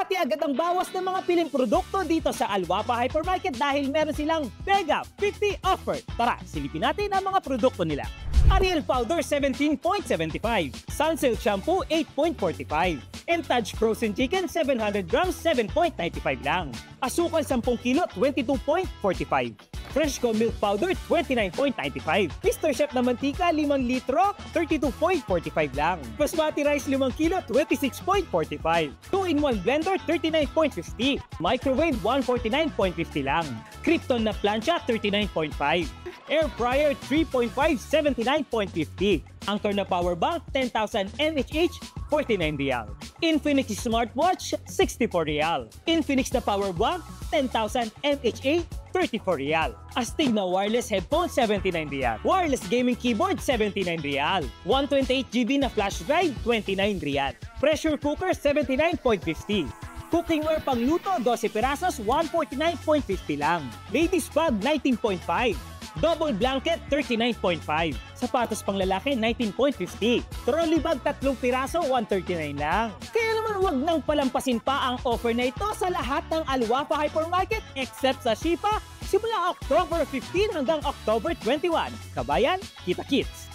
Bumati agad ang bawas ng mga piling produkto dito sa Alwapa Hypermarket dahil meron silang Mega 50 offer. Tara, silipin natin ang mga produkto nila. Ariel Powder 17.75, Sunsilk Shampoo 8.45, Entage Frozen Chicken 700 grams 7.95 lang. Asukal 10 kilo 22.45. Freshco Milk Powder 29.95. Mr. Chef na mantika 5 litro 32.45 lang. Basmati Rice 5 kilo 26.45. 2-in-1 Blender 39.50. Microwave 149.50 lang. Krypton na plancha 39.5. Air Fryer 3.5 79.50. Anchor na power bank 10,000 mAh 49 real. Infinix Smartwatch 64 real. Infinix na power bank 10,000 mAh 34 real. Astig na wireless headphone 79 real. Wireless gaming keyboard 79 real. 128GB na flash drive 29 real. Pressure cooker 79.50. Cookingware pangluto 12 pirasos 149.50 lang. Ladies bag 19.5. Double blanket 39.5. Sapatos pang lalaki 19.50. Trolley bag 3 piraso 139 lang. Kaya naman wag nang palampasin pa ang offer na ito sa lahat ng Alwapa Hypermarket except sa Shipa simula October 15 hanggang October 21. Kabayan, kita-kits!